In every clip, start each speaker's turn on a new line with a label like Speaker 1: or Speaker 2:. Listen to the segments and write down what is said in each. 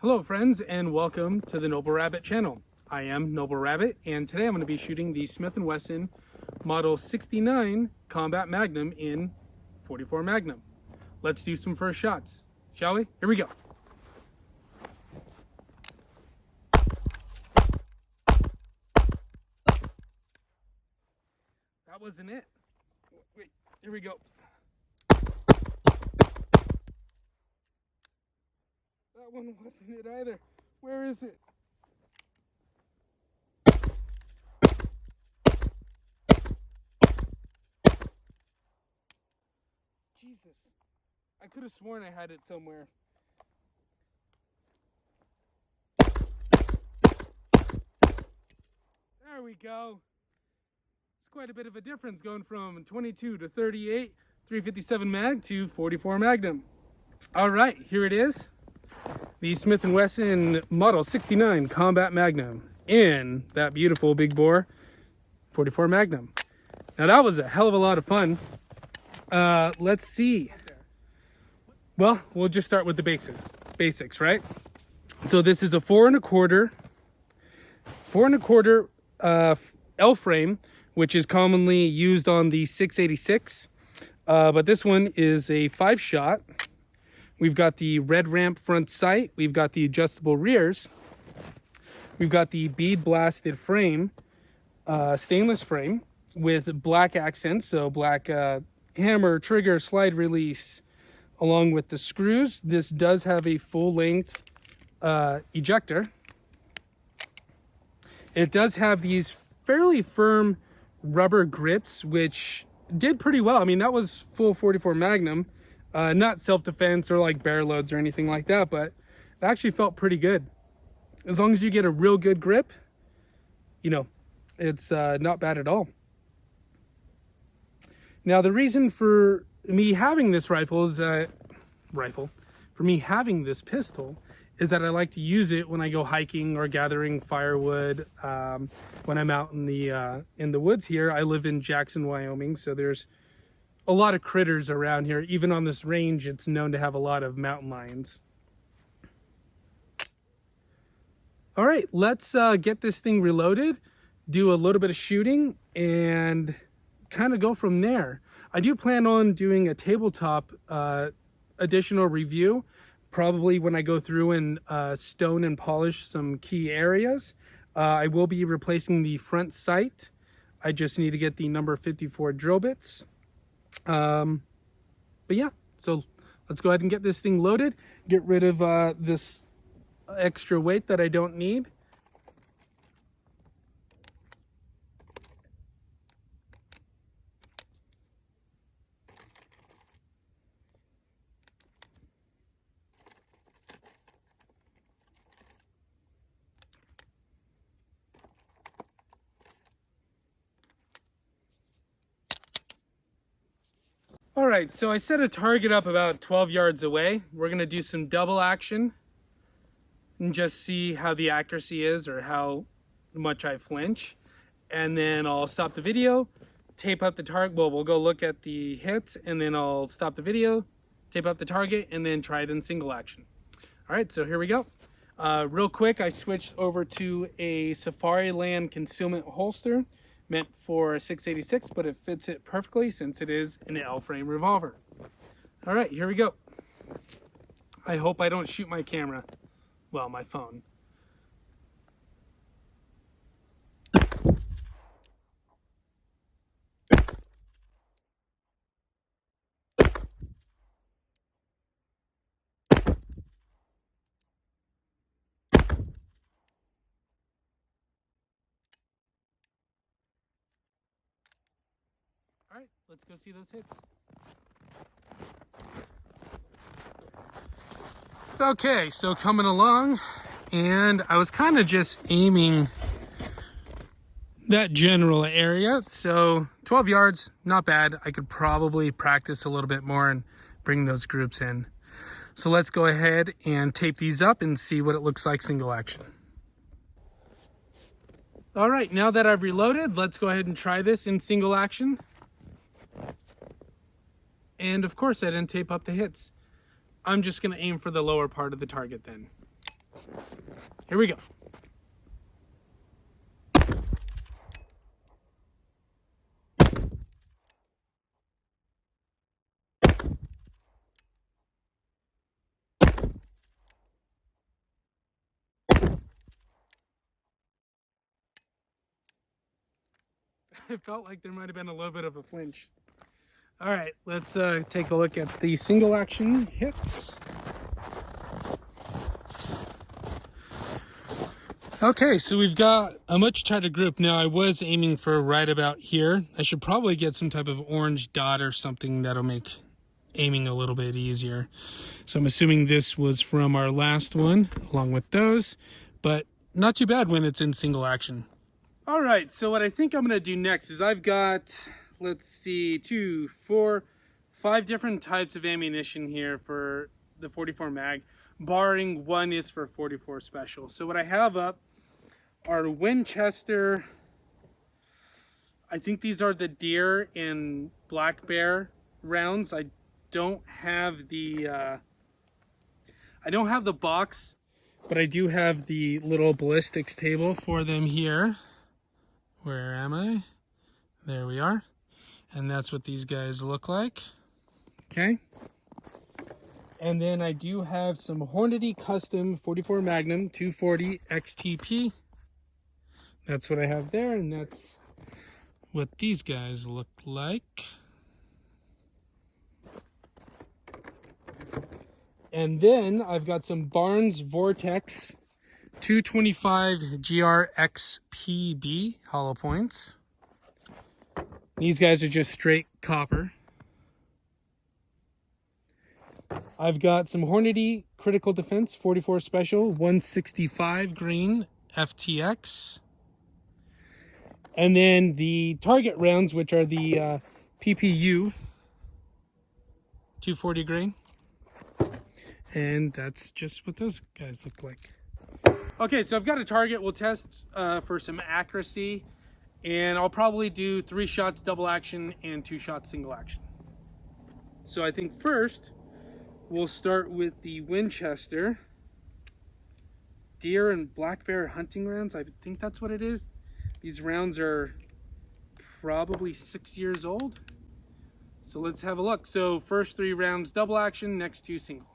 Speaker 1: Hello friends, and welcome to the Noble Rabbit channel. I am Noble Rabbit, and today I'm going to be shooting the Smith Wesson Model 69 Combat Magnum in 44 Magnum. Let's do some first shots, shall we? Here we go. That wasn't it. Wait, here we go. That one wasn't it either. Where is it? Jesus. I could have sworn I had it somewhere. There we go. It's quite a bit of a difference going from 22 to 38, 357 mag to 44 Magnum. All right, here it is. The Smith & Wesson Model 69 Combat Magnum in that beautiful big bore 44 Magnum. Now that was a hell of a lot of fun. Let's see. Well, we'll just start with the basics, right? So this is a 4 1/4 L frame, which is commonly used on the 686. But this one is a 5-shot. We've got the red ramp front sight. We've got the adjustable rears. We've got the bead blasted frame, stainless frame with black accents. So black hammer, trigger, slide release, along with the screws. This does have a full length ejector. It does have these fairly firm rubber grips, which did pretty well. I mean, that was full 44 Magnum. Not self-defense or like bear loads or anything like that, but it actually felt pretty good. As long as you get a real good grip, you know, it's not bad at all. Now, the reason for me having this rifle is for me having this pistol is that I like to use it when I go hiking or gathering firewood. When I'm out in the woods here. I live in Jackson, Wyoming, so there's a lot of critters around here. Even on this range, it's known to have a lot of mountain lions. All right, let's get this thing reloaded, do a little bit of shooting, and kind of go from there. I do plan on doing a tabletop additional review, probably when I go through and stone and polish some key areas. I will be replacing the front sight. I just need to get the number 54 drill bits. But yeah, so let's go ahead and get this thing loaded, get rid of this extra weight that I don't need. All right, so I set a target up about 12 yards away. We're gonna do some double action and just see how the accuracy is or how much I flinch. And then I'll stop the video, tape up the target. Well, we'll go look at the hits, and then I'll stop the video, tape up the target, and then try it in single action. All right, so here we go. Real quick, I switched over to a Safariland concealment holster, meant for a 686, but it fits it perfectly since it is an L-frame revolver. All right, here we go. I hope I don't shoot my camera. Well, my phone. All right, let's go see those hits. Okay, so coming along, and I was kind of just aiming that general area. So 12 yards, not bad. I could probably practice a little bit more and bring those groups in. So let's go ahead and tape these up and see what it looks like single action. All right, now that I've reloaded, let's go ahead and try this in single action. And of course, I didn't tape up the hits. I'm just going to aim for the lower part of the target then. Here we go. It felt like there might have been a little bit of a flinch. All right, let's take a look at the single action hits. Okay, so we've got a much tighter grip. Now, I was aiming for right about here. I should probably get some type of orange dot or something that'll make aiming a little bit easier. So I'm assuming this was from our last one, along with those, but not too bad when it's in single action. All right, so what I think I'm gonna do next is I've got, let's see, 2, 4, 5 different types of ammunition here for the 44 mag, barring one is for 44 special. So what I have up are Winchester, I think these are the deer and black bear rounds. I don't have the box, but I do have the little ballistics table for them here. Where am I? There we are. And that's what these guys look like. Okay. And then I do have some Hornady Custom 44 Magnum 240 XTP. That's what I have there, and that's what these guys look like. And then I've got some Barnes Vortex 225 GRXPB hollow points. These guys are just straight copper. I've got some Hornady Critical Defense 44 Special 165 grain FTX. And then the target rounds, which are the PPU 240 grain. And that's just what those guys look like. Okay, so I've got a target. We'll test for some accuracy, and I'll probably do 3 shots double action and 2 shots single action. So I think first we'll start with the Winchester deer and black bear hunting rounds. I think that's what it is. These rounds are probably 6 years old. So let's have a look. So first 3 rounds double action, next 2 single.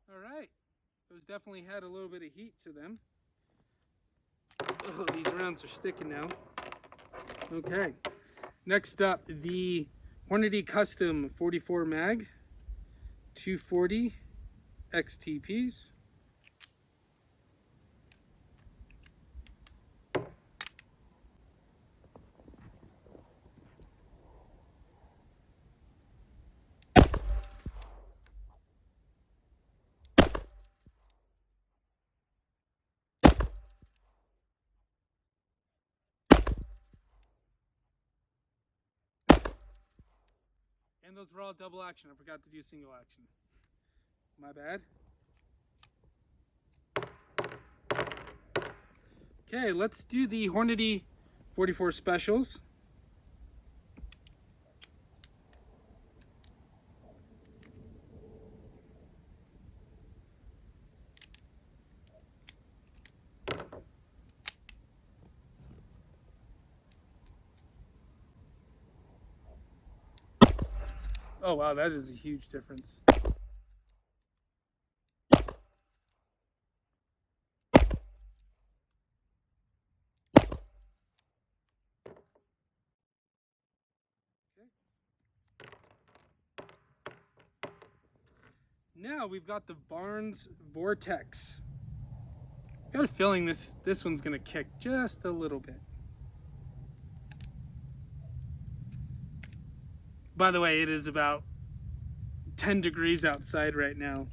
Speaker 1: All right, those definitely had a little bit of heat to them. Oh, these rounds are sticking now. Okay, next up, the Hornady Custom 44 Mag 240 XTPs. And those were all double action. I forgot to do single action. My bad. Okay, let's do the Hornady 44 Specials. Oh wow, that is a huge difference. Now we've got the Barnes Vortex. Got a feeling this one's gonna kick just a little bit. By the way, it is about 10 degrees outside right now,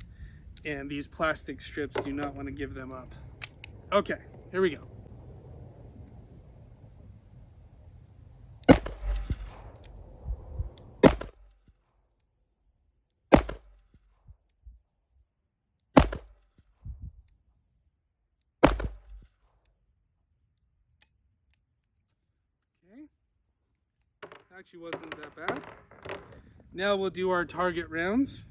Speaker 1: and these plastic strips do not want to give them up. Okay, here we go. Actually wasn't that bad. Now we'll do our target rounds.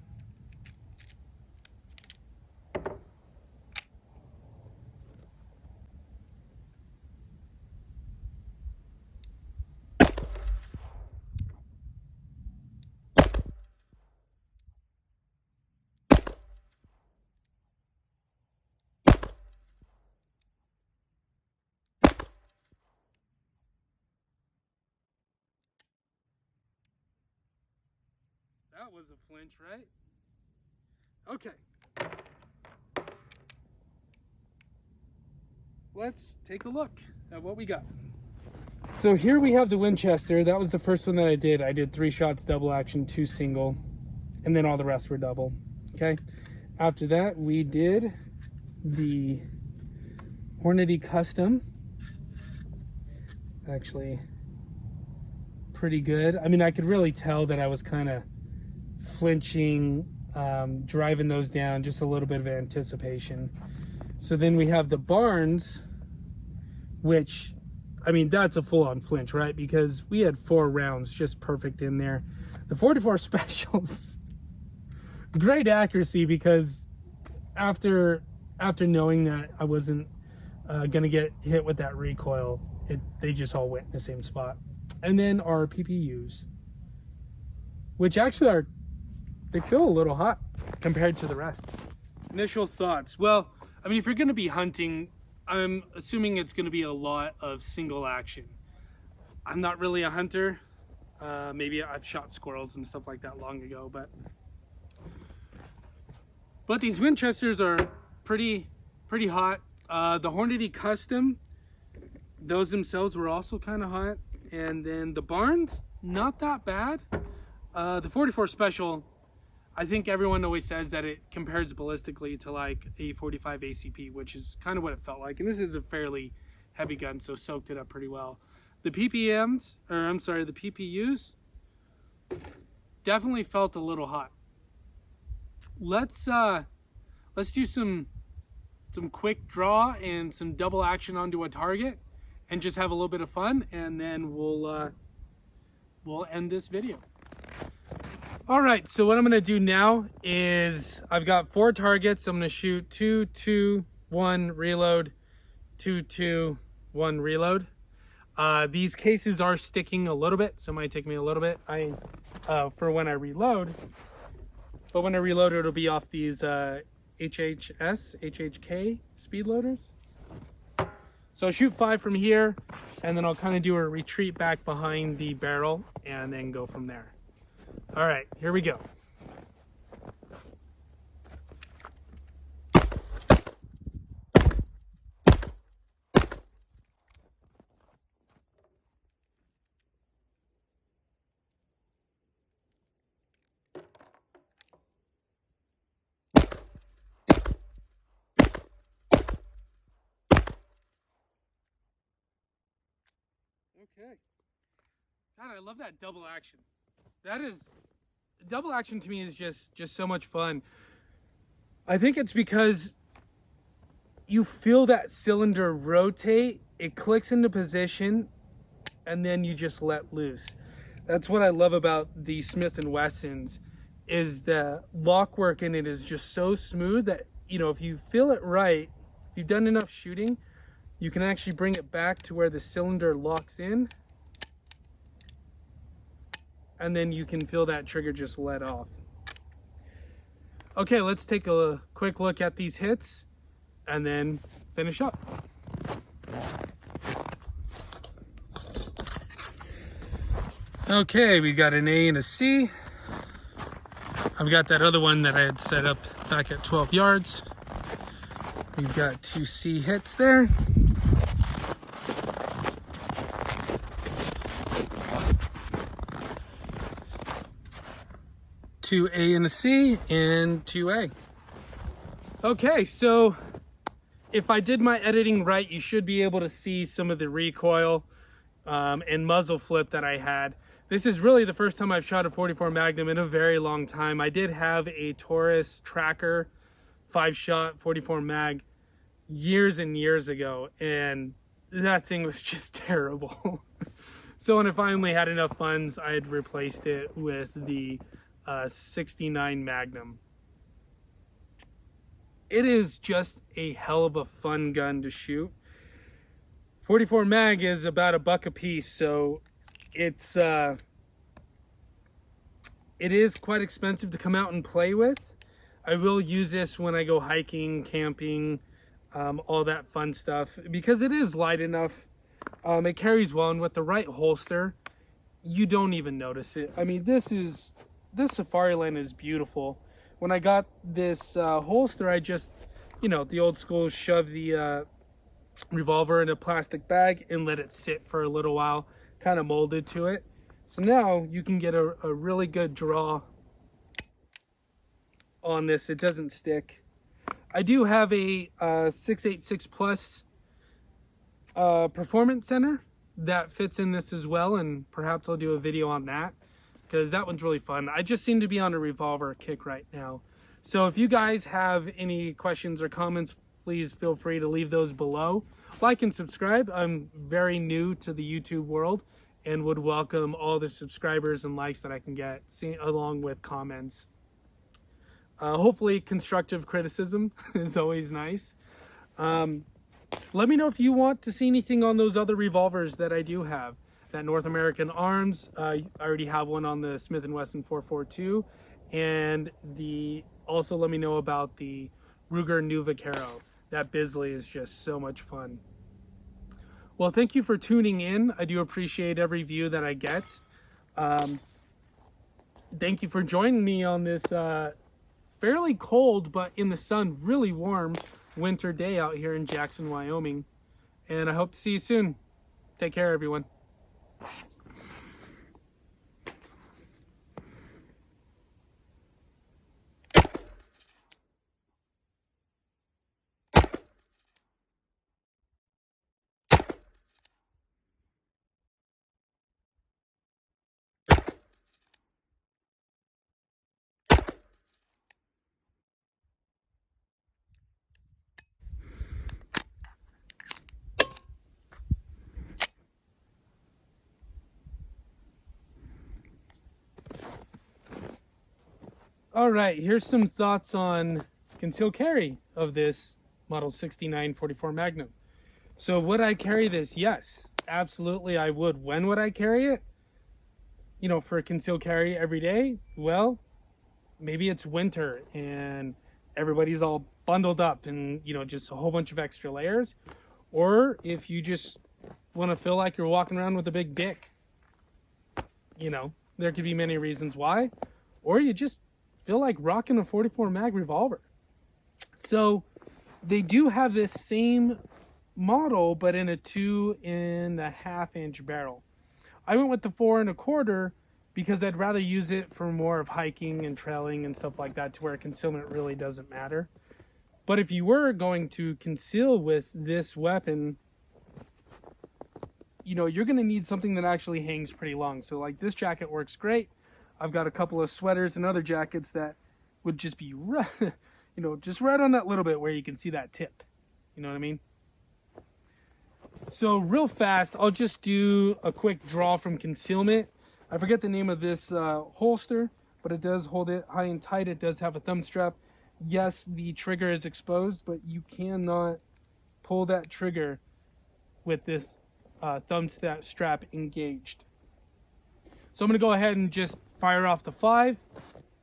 Speaker 1: That was a flinch, right? Okay. Let's take a look at what we got. So here we have the Winchester. That was the first one that I did. I did 3 shots double action, 2 single, and then all the rest were double. Okay. After that, we did the Hornady Custom. Actually pretty good. I mean, I could really tell that I was kind of flinching, driving those down, just a little bit of anticipation. So then we have the Barnes, which, I mean, that's a full-on flinch, right? Because we had 4 rounds just perfect in there. The 44 Specials, great accuracy, because after knowing that I wasn't gonna get hit with that recoil, they just all went in the same spot. And then our PPUs, which actually they feel a little hot compared to the rest. Initial thoughts. Well, I mean, if you're gonna be hunting, I'm assuming it's gonna be a lot of single action. I'm not really a hunter. Maybe I've shot squirrels and stuff like that long ago, but these Winchesters are pretty hot. The Hornady Custom, those themselves were also kind of hot. And then the Barnes, not that bad. The 44 Special, I think everyone always says that it compares ballistically to like a 45 ACP, which is kind of what it felt like. And this is a fairly heavy gun, so soaked it up pretty well. The PPUs definitely felt a little hot. Let's do some quick draw and some double action onto a target and just have a little bit of fun, and then we'll end this video. All right, so what I'm gonna do now is I've got 4 targets. I'm gonna shoot 2, 2, 1, reload, 2, 2, 1, reload. These cases are sticking a little bit, so it might take me a little bit for when I reload. But when I reload, it'll be off these HHK speed loaders. So I'll shoot 5 from here, and then I'll kind of do a retreat back behind the barrel and then go from there. All right, here we go. Okay. God, I love that double action. Double action to me is just so much fun. I think it's because you feel that cylinder rotate, it clicks into position, and then you just let loose. That's what I love about the Smith & Wessons, is the lock work in it is just so smooth that, you know, if you feel it right, if you've done enough shooting, you can actually bring it back to where the cylinder locks in, and then you can feel that trigger just let off. Okay, let's take a quick look at these hits and then finish up. Okay, we got an A and a C. I've got that other one that I had set up back at 12 yards. We've got 2 C hits there. Two A and a C and 2A. Okay, so if I did my editing right, you should be able to see some of the recoil and muzzle flip that I had. This is really the first time I've shot a 44 Magnum in a very long time. I did have a Taurus Tracker 5-shot 44 Mag years and years ago, and that thing was just terrible. So when I finally had enough funds, I had replaced it with the 69 Magnum. It is just a hell of a fun gun to shoot. 44 mag is about $1 a piece, so it is quite expensive to come out and play with. I will use this when I go hiking, camping, all that fun stuff, because it is light enough. It carries well, and with the right holster, you don't even notice it. I mean, this Safariland is beautiful. When I got this holster, I just, the old school, shove the revolver in a plastic bag and let it sit for a little while, kind of molded to it. So now you can get a really good draw on this. It doesn't stick. I do have a 686 Plus performance center that fits in this as well, and perhaps I'll do a video on that because that one's really fun. I just seem to be on a revolver kick right now. So if you guys have any questions or comments, please feel free to leave those below. Like and subscribe. I'm very new to the YouTube world and would welcome all the subscribers and likes that I can get, along with comments. Hopefully constructive criticism is always nice. Let me know if you want to see anything on those other revolvers that I do have. That North American Arms, I already have one on the Smith Wesson 442. And also let me know about the Ruger New Vaquero. That Bisley is just so much fun. Well, thank you for tuning in. I do appreciate every view that I get. Thank you for joining me on this fairly cold, but in the sun, really warm winter day out here in Jackson, Wyoming. And I hope to see you soon. Take care, everyone. All right, here's some thoughts on concealed carry of this Model 69 44 Magnum. So would I carry this? Yes, absolutely I would. When would I carry it? For a concealed carry every day? Well, maybe it's winter and everybody's all bundled up and, just a whole bunch of extra layers. Or if you just want to feel like you're walking around with a big dick. There could be many reasons why. Or you just feel like rocking a 44 mag revolver. So they do have this same model, but in a 2.5 inch barrel. I went with the 4 1/4 because I'd rather use it for more of hiking and trailing and stuff like that, to where concealment really doesn't matter. But if you were going to conceal with this weapon, you're going to need something that actually hangs pretty long. So like this jacket works great. I've got a couple of sweaters and other jackets that would just be, just right on that little bit where you can see that tip. You know what I mean? So real fast, I'll just do a quick draw from concealment. I forget the name of this holster, but it does hold it high and tight. It does have a thumb strap. Yes, the trigger is exposed, but you cannot pull that trigger with this thumb strap engaged. So I'm going to go ahead and just fire off the 5,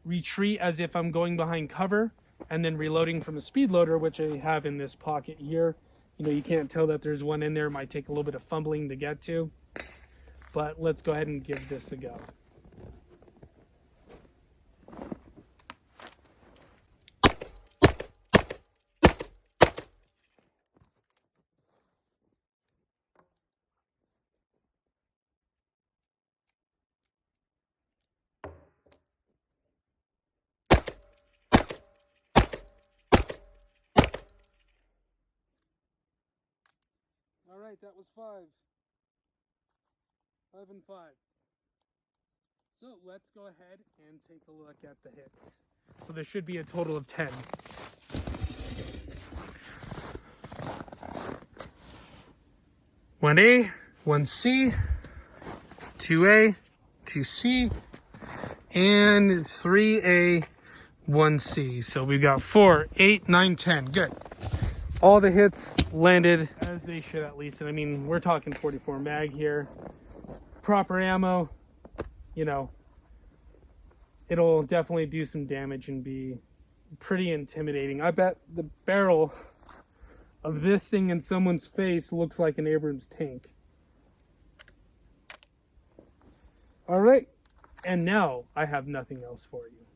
Speaker 1: retreat as if I'm going behind cover, and then reloading from the speed loader, which I have in this pocket here. You can't tell that there's one in there. It might take a little bit of fumbling to get to, but let's go ahead and give this a go. All right, that was 5. 5 and 5. So let's go ahead and take a look at the hits. So there should be a total of 10. One A, one C, 2A, 2C, and 3A, 1C. So we've got 4, 8, 9, 10. Good. All the hits landed as they should, at least. And I mean, we're talking 44 mag here. Proper ammo, you know, it'll definitely do some damage and be pretty intimidating. I bet the barrel of this thing in someone's face looks like an Abrams tank. All right, and now I have nothing else for you.